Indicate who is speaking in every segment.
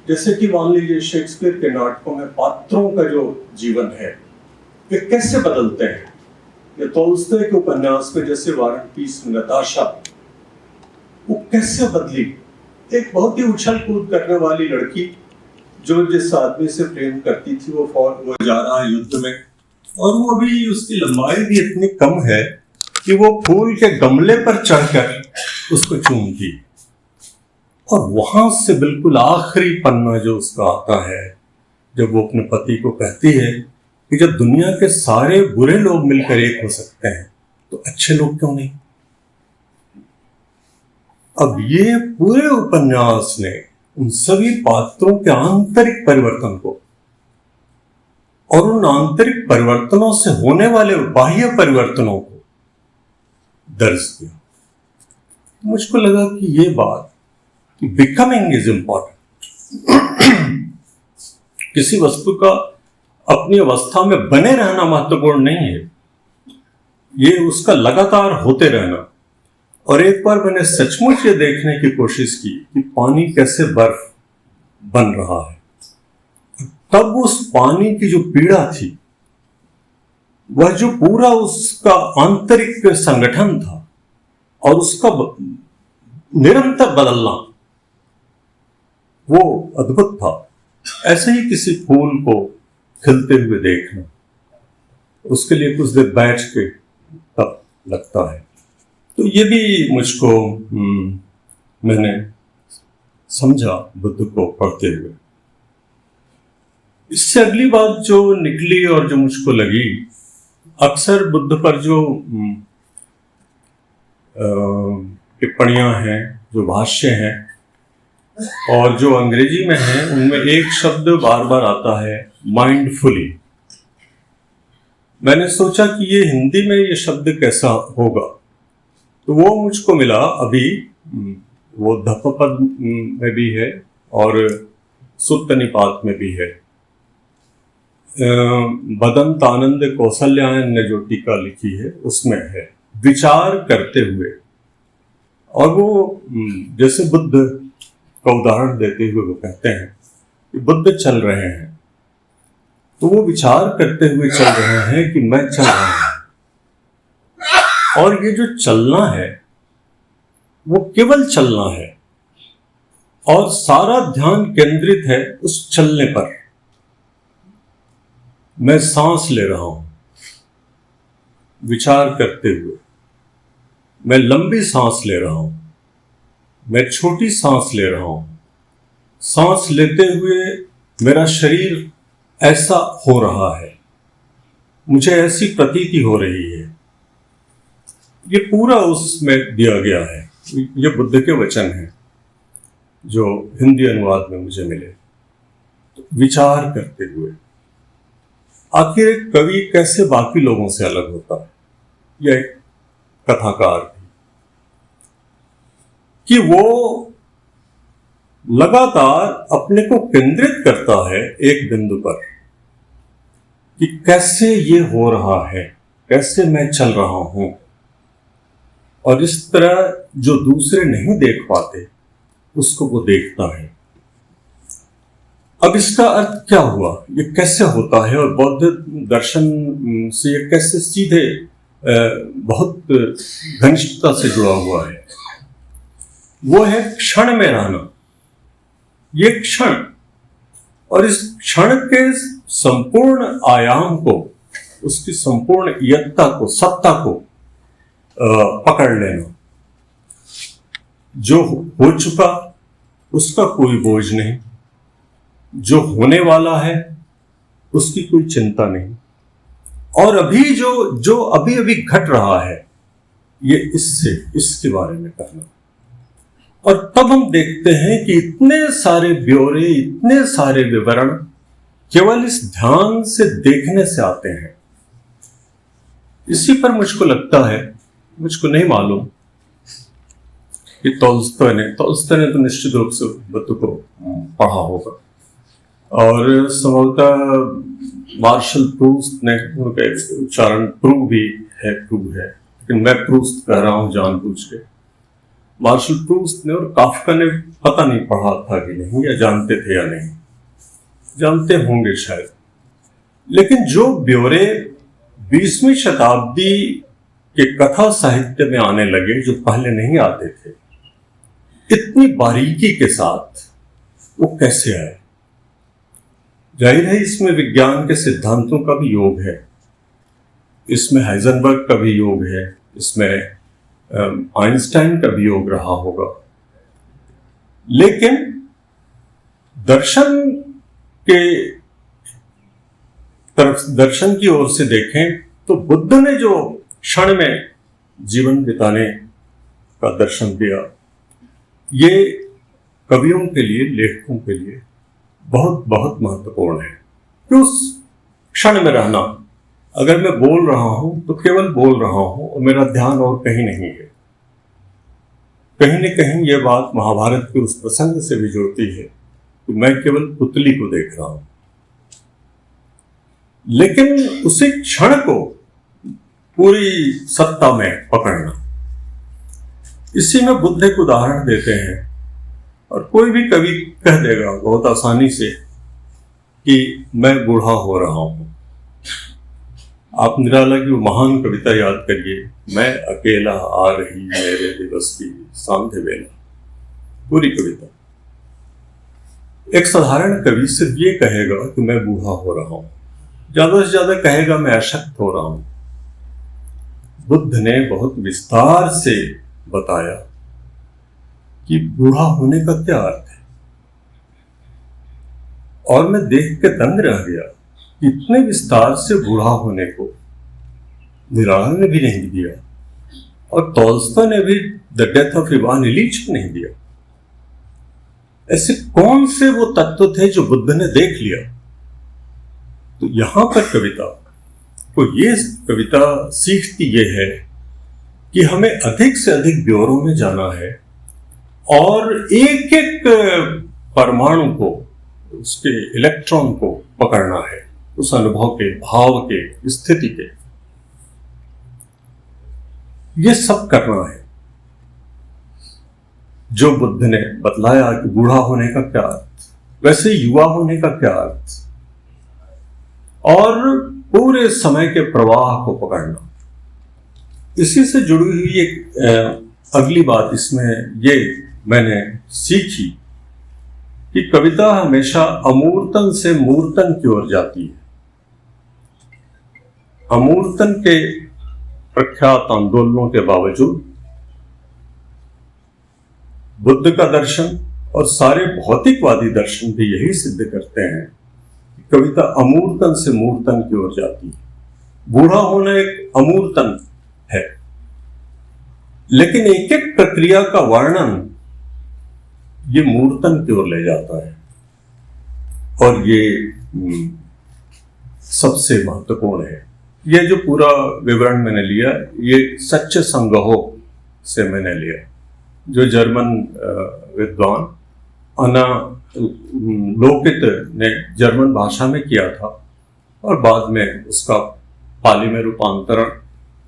Speaker 1: जैसे कि मान लीजिए शेक्सपियर के नाटकों में पात्रों का जो जीवन है वे कैसे बदलते हैं, या तोल्स्टॉय के उपन्यास में जैसे वार एंड पीस नताशा वो कैसे बदली। एक बहुत ही उछल कूद करने वाली लड़की जो जिस आदमी से प्रेम करती थी वो जा रहा है युद्ध में, और वो भी उसकी लंबाई भी इतनी कम है कि वो फूल के गमले पर चढ़कर उसको चूमती, और वहां से बिल्कुल आखिरी पन्ना जो उसका आता है जब वो अपने पति को कहती है कि जब दुनिया के सारे बुरे लोग मिलकर एक हो सकते हैं तो अच्छे लोग क्यों नहीं। अब ये पूरे उपन्यास ने उन सभी पात्रों के आंतरिक परिवर्तन को और उन आंतरिक परिवर्तनों से होने वाले बाह्य परिवर्तनों को दर्ज किया। मुझको लगा कि ये बात बिकमिंग इज इंपॉर्टेंट। किसी वस्तु का अपनी अवस्था में बने रहना महत्वपूर्ण नहीं है, ये उसका लगातार होते रहना। और एक बार मैंने सचमुच ये देखने की कोशिश की कि पानी कैसे बर्फ बन रहा है, तब उस पानी की जो पीड़ा थी, वह जो पूरा उसका आंतरिक संगठन था और उसका निरंतर बदलना, वो अद्भुत था। ऐसे ही किसी फूल को खिलते हुए देखना, उसके लिए कुछ देर बैठ के तब लगता है। तो ये भी मुझको मैंने समझा बुद्ध को पढ़ते हुए। इससे अगली बात जो निकली और जो मुझको लगी, अक्सर बुद्ध पर जो टिप्पणियां हैं, जो भाष्य हैं और जो अंग्रेजी में है, उनमें एक शब्द बार बार आता है, माइंडफुली। मैंने सोचा कि ये हिंदी में ये शब्द कैसा होगा, तो वो मुझको मिला अभी, वो धप्पपद में भी है और सुत्त निपात में भी है। बदंत आनंद कौशल्यायन ने जो टीका लिखी है उसमें है, विचार करते हुए। और वो जैसे बुद्ध का उदाहरण देते हुए वो कहते हैं कि बुद्ध चल रहे हैं, तो वो विचार करते हुए चल रहे हैं कि मैं चल रहा हूं। और ये जो चलना है वो केवल चलना है, और सारा ध्यान केंद्रित है उस चलने पर। मैं सांस ले रहा हूं विचार करते हुए, मैं लंबी सांस ले रहा हूं, मैं छोटी सांस ले रहा हूं। सांस लेते हुए मेरा शरीर ऐसा हो रहा है, मुझे ऐसी प्रतीति हो रही है। ये पूरा उसमें दिया गया है। ये बुद्ध के वचन हैं जो हिंदी अनुवाद में मुझे मिले। तो विचार करते हुए, आखिर एक कवि कैसे बाकी लोगों से अलग होता है, या एक कथाकार भी, कि वो लगातार अपने को केंद्रित करता है एक बिंदु पर कि कैसे ये हो रहा है, कैसे मैं चल रहा हूं। और इस तरह जो दूसरे नहीं देख पाते उसको वो देखता है। अब इसका अर्थ क्या हुआ, ये कैसे होता है, और बौद्ध दर्शन से ये कैसे सीधे बहुत घनिष्ठता से जुड़ा हुआ है। वो है क्षण में रहना। ये क्षण, और इस क्षण के संपूर्ण आयाम को, उसकी संपूर्ण यत्ता को, सत्ता को पकड़ लेना। जो हो चुका उसका कोई बोझ नहीं, जो होने वाला है उसकी कोई चिंता नहीं, और अभी जो अभी अभी घट रहा है ये इसके बारे में करना। और तब हम देखते हैं कि इतने सारे ब्यौरे, इतने सारे विवरण केवल इस ध्यान से देखने से आते हैं। इसी पर मुझको लगता है, मुझको नहीं मालूम कि तोल्स्टॉय ने तो निश्चित रूप से बुद्ध को पढ़ा होगा, और संभवतः मार्शल प्रूस्ट ने, उनका उच्चारण प्रू भी है, प्रू है, लेकिन मैं प्रूस्ट कह रहा हूं जानबूझ के। मार्शल प्रूस्ट ने और काफका ने पता नहीं पढ़ा था कि नहीं, या जानते थे या नहीं, जानते होंगे शायद, लेकिन जो ब्यौरे 20वीं शताब्दी के कथा साहित्य में आने लगे, जो पहले नहीं आते थे, इतनी बारीकी के साथ, वो कैसे आए? जाहिर है इसमें विज्ञान के सिद्धांतों का भी योग है, इसमें हाइजेनबर्ग का भी योग है, इसमें आइंस्टाइन का भी योग रहा होगा। लेकिन दर्शन के तरफ, दर्शन की ओर से देखें तो बुद्ध ने जो क्षण में जीवन बिताने का दर्शन दिया, ये कवियों के लिए, लेखकों के लिए बहुत बहुत महत्वपूर्ण है कि उस क्षण में रहना। अगर मैं बोल रहा हूं तो केवल बोल रहा हूं और मेरा ध्यान और कहीं नहीं है। कहीं न कहीं यह बात महाभारत के उस प्रसंग से भी जुड़ती है कि मैं केवल पुतली को देख रहा हूं, लेकिन उसी क्षण को पूरी सत्ता में पकड़ना। इसी में बुद्ध एक उदाहरण देते हैं, और कोई भी कवि कह देगा बहुत आसानी से कि मैं बूढ़ा हो रहा हूं। आप निराला की वो महान कविता याद करिए, मैं अकेला आ रही मेरे दिवस की सांध्य बेला, पूरी कविता। एक साधारण कवि सिर्फ ये कहेगा कि मैं बूढ़ा हो रहा हूं, ज्यादा से ज्यादा कहेगा मैं अशक्त हो रहा हूं। बुद्ध ने बहुत विस्तार से बताया कि बूढ़ा होने का क्या अर्थ है, और मैं देख के दंग रह गया। इतने विस्तार से बूढ़ा होने को निराला ने भी नहीं दिया, और टॉल्स्टॉय ने भी the death of Ivan Ilyich को नहीं दिया। ऐसे कौन से वो तत्व थे जो बुद्ध ने देख लिया? तो यहां पर कविता को, ये कविता सीखती ये है कि हमें अधिक से अधिक ब्यौरों में जाना है और एक एक परमाणु को, उसके इलेक्ट्रॉन को पकड़ना है, उस अनुभव के, भाव के, स्थिति के। ये सब करना है जो बुद्ध ने बतलाया कि बूढ़ा होने का क्या अर्थ, वैसे युवा होने का क्या अर्थ, और पूरे समय के प्रवाह को पकड़ना। इसी से जुड़ी हुई एक अगली बात इसमें ये मैंने सीखी कि कविता हमेशा अमूर्तन से मूर्तन की ओर जाती है। अमूर्तन के प्रख्यात आंदोलनों के बावजूद बुद्ध का दर्शन और सारे भौतिकवादी दर्शन भी यही सिद्ध करते हैं कि कविता अमूर्तन से मूर्तन की ओर जाती है। बूढ़ा होना एक अमूर्तन है, लेकिन एक एक प्रक्रिया का वर्णन ये मूर्तन की ओर ले जाता है, और ये सबसे महत्वपूर्ण है। ये जो पूरा विवरण मैंने लिया, ये सच्चे संग्रहों से मैंने लिया, जो जर्मन विद्वान अन्ना लोकित ने जर्मन भाषा में किया था, और बाद में उसका पाली में रूपांतरण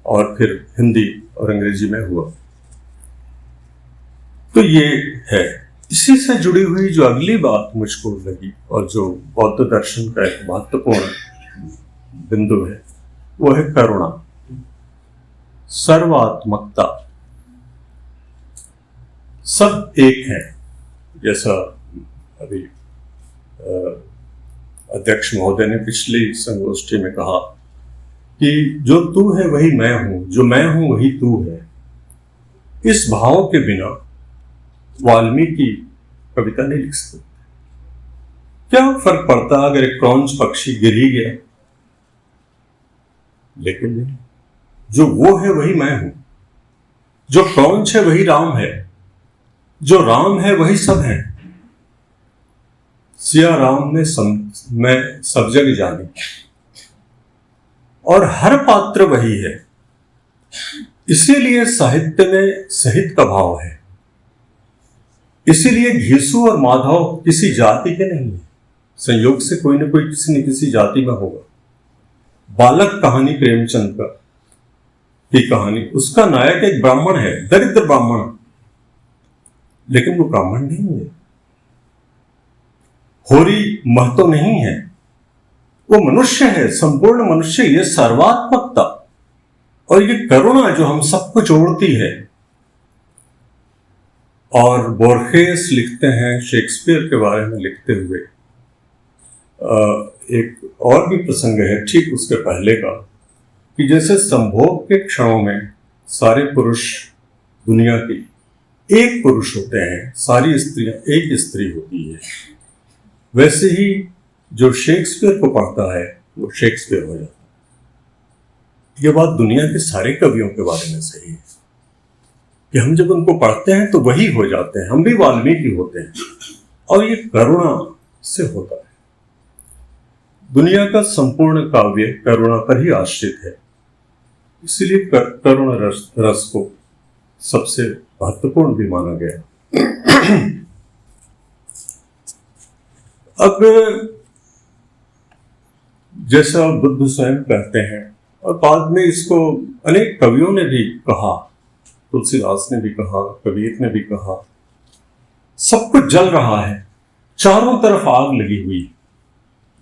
Speaker 1: और फिर हिंदी और अंग्रेजी में हुआ। तो ये है। इसी से जुड़ी हुई जो अगली बात मुझको लगी, और जो बौद्ध दर्शन का एक महत्वपूर्ण बिंदु है, वो है करुणा, सर्वात्मकता। सब एक है, जैसा अभी अध्यक्ष महोदय ने पिछली संगोष्ठी में कहा कि जो तू है वही मैं हूं, जो मैं हूं वही तू है। इस भाव के बिना वाल्मीकि कविता नहीं लिख सकते। क्या फर्क पड़ता अगर एक क्रौंच पक्षी गिर ही गया? लेकिन नहीं, जो वो है वही मैं हूं, जो क्रौंच है वही राम है, जो राम है वही सब है। सिया राम में मैं सब जग जानी, और हर पात्र वही है। इसीलिए साहित्य में सहित का भाव है। इसीलिए घीसू और माधव किसी जाति के नहीं है, संयोग से कोई न कोई किसी न किसी जाति में होगा। बालक कहानी प्रेमचंद का की कहानी, उसका नायक एक ब्राह्मण है, दरिद्र ब्राह्मण, लेकिन वो ब्राह्मण नहीं है, होरी महतो नहीं है, वो मनुष्य है, संपूर्ण मनुष्य। ये सर्वात्मकता और ये करुणा जो हम सबको जोड़ती है। और बोर्खेस लिखते हैं शेक्सपियर के बारे में लिखते हुए, एक और भी प्रसंग है ठीक उसके पहले का, कि जैसे संभोग के क्षणों में सारे पुरुष दुनिया के एक पुरुष होते हैं, सारी स्त्रियां एक स्त्री होती है, वैसे ही जो शेक्सपियर को पढ़ता है वो शेक्सपियर हो जाता है। ये बात दुनिया के सारे कवियों के बारे में सही है कि हम जब उनको पढ़ते हैं तो वही हो जाते हैं, हम भी वाल्मीकि होते हैं। और ये करुणा से होता है। दुनिया का संपूर्ण काव्य करुणा पर ही आश्रित है, इसलिए करुणा रस को सबसे महत्वपूर्ण भी माना गया। अब जैसा बुद्ध स्वयं कहते हैं, और बाद में इसको अनेक कवियों ने भी कहा, तुलसीदास ने भी कहा, कबीर ने भी कहा, सब कुछ जल रहा है, चारों तरफ आग लगी हुई।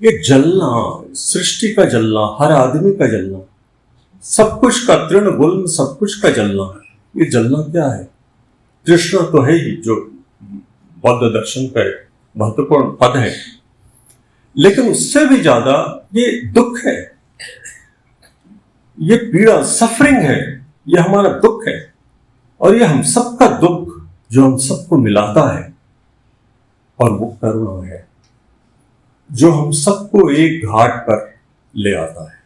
Speaker 1: ये जलना, सृष्टि का जलना, हर आदमी का जलना, सब कुछ का तृण गुल्म, सब कुछ का जलना, ये जलना क्या है? तृष्णा तो है ही, जो बौद्ध दर्शन का एक महत्वपूर्ण पद है, लेकिन उससे भी ज्यादा ये दुख है, ये पीड़ा, सफरिंग है, ये हमारा दुख है। और ये हम सबका दुख जो हम सबको मिलाता है, और वो करुणा है जो हम सबको एक घाट पर ले आता है।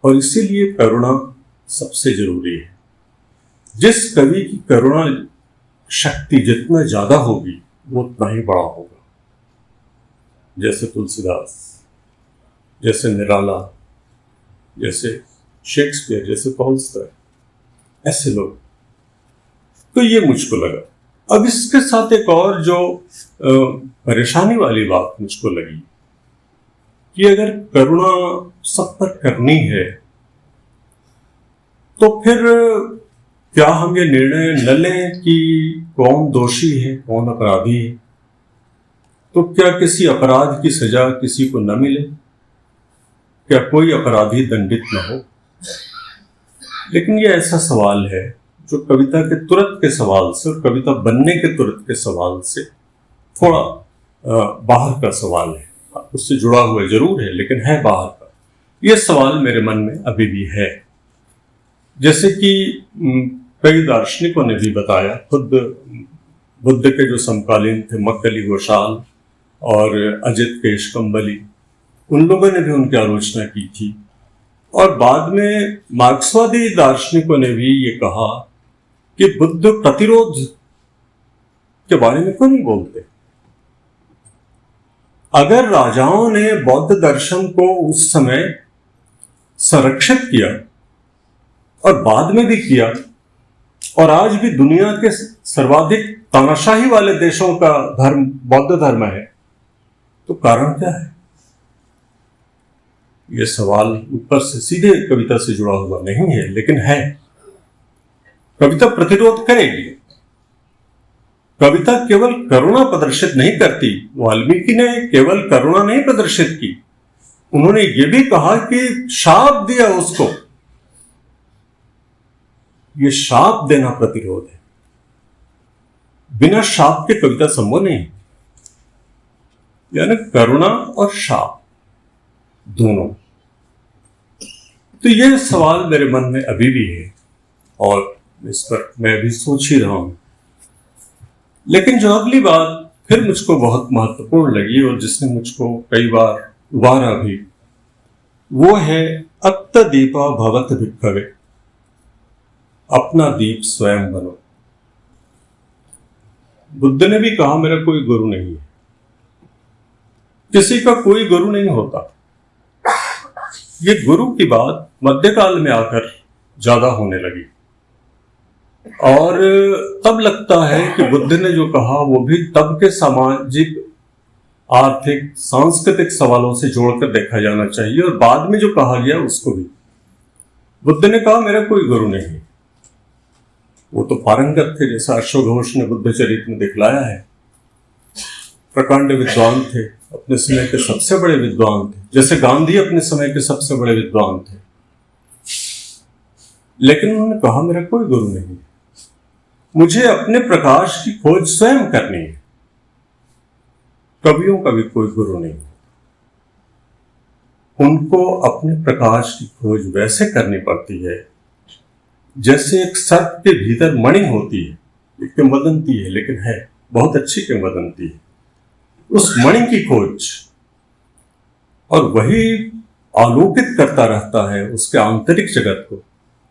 Speaker 1: और इसीलिए करुणा सबसे जरूरी है। जिस कवि की करुणा शक्ति जितना ज्यादा होगी वो उतना ही बड़ा होगा। जैसे तुलसीदास, जैसे निराला, जैसे शेक्सपियर, जैसे टॉल्स्टॉय, ऐसे लोग। तो ये मुझको लगा। अब इसके साथ एक और जो परेशानी वाली बात मुझको लगी कि अगर करुणा सब पर करनी है तो फिर क्या हम ये निर्णय न लें कि कौन दोषी है, कौन अपराधी है? तो क्या किसी अपराध की सजा किसी को न मिले? क्या कोई अपराधी दंडित न हो? लेकिन ये ऐसा सवाल है जो कविता के तुरंत के सवाल से और कविता बनने के तुरंत के सवाल से थोड़ा बाहर का सवाल है। उससे जुड़ा हुआ जरूर है, लेकिन है बाहर का। यह सवाल मेरे मन में अभी भी है। जैसे कि कई दार्शनिकों ने भी बताया, खुद बुद्ध के जो समकालीन थे मक्कली घोषाल और अजित केशकंबली, उन लोगों ने भी उनकी आलोचना की थी। और बाद में मार्क्सवादी दार्शनिकों ने भी ये कहा कि बुद्ध प्रतिरोध के बारे में क्यों नहीं बोलते? अगर राजाओं ने बौद्ध दर्शन को उस समय संरक्षित किया और बाद में भी किया, और आज भी दुनिया के सर्वाधिक तानाशाही वाले देशों का धर्म बौद्ध धर्म है, तो कारण क्या है? यह सवाल ऊपर से सीधे कविता से जुड़ा हुआ नहीं है, लेकिन है। कविता प्रतिरोध करेगी। कविता केवल करुणा प्रदर्शित नहीं करती। वाल्मीकि ने केवल करुणा नहीं प्रदर्शित की, उन्होंने ये भी कहा कि शाप दिया उसको। ये शाप देना प्रतिरोध है। बिना शाप के कविता संभव नहीं। यानी करुणा और शाप दोनों। तो यह सवाल मेरे मन में अभी भी है और इस पर मैं अभी सोच ही रहा हूं। लेकिन जो अगली बात फिर मुझको बहुत महत्वपूर्ण लगी और जिसने मुझको कई बार उबारा भी, वो है अत्त दीपा भवत भिक्खवे, अपना दीप स्वयं बनो। बुद्ध ने भी कहा मेरा कोई गुरु नहीं है, किसी का कोई गुरु नहीं होता। ये गुरु की बात मध्यकाल में आकर ज्यादा होने लगी, और तब लगता है कि बुद्ध ने जो कहा वो भी तब के सामाजिक, आर्थिक, सांस्कृतिक सवालों से जोड़कर देखा जाना चाहिए। और बाद में जो कहा गया उसको भी, बुद्ध ने कहा मेरा कोई गुरु नहीं। वो तो पारंगत थे, जैसा अश्व घोष ने बुद्ध चरित्र में दिखलाया है। प्रकांड विद्वान थे, अपने समय के सबसे बड़े विद्वान थे, जैसे गांधी अपने समय के सबसे बड़े विद्वान थे। लेकिन उन्होंने कहा मेरा कोई गुरु नहीं है, मुझे अपने प्रकाश की खोज स्वयं करनी है। कवियों का भी कोई गुरु नहीं, उनको अपने प्रकाश की खोज वैसे करनी पड़ती है जैसे एक सर्प के भीतर मणि होती है, एक किंवदंती है, लेकिन है बहुत अच्छी किंवदंती है, उस मणि की खोज, और वही आलोकित करता रहता है उसके आंतरिक जगत को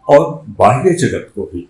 Speaker 1: और बाह्य जगत को भी।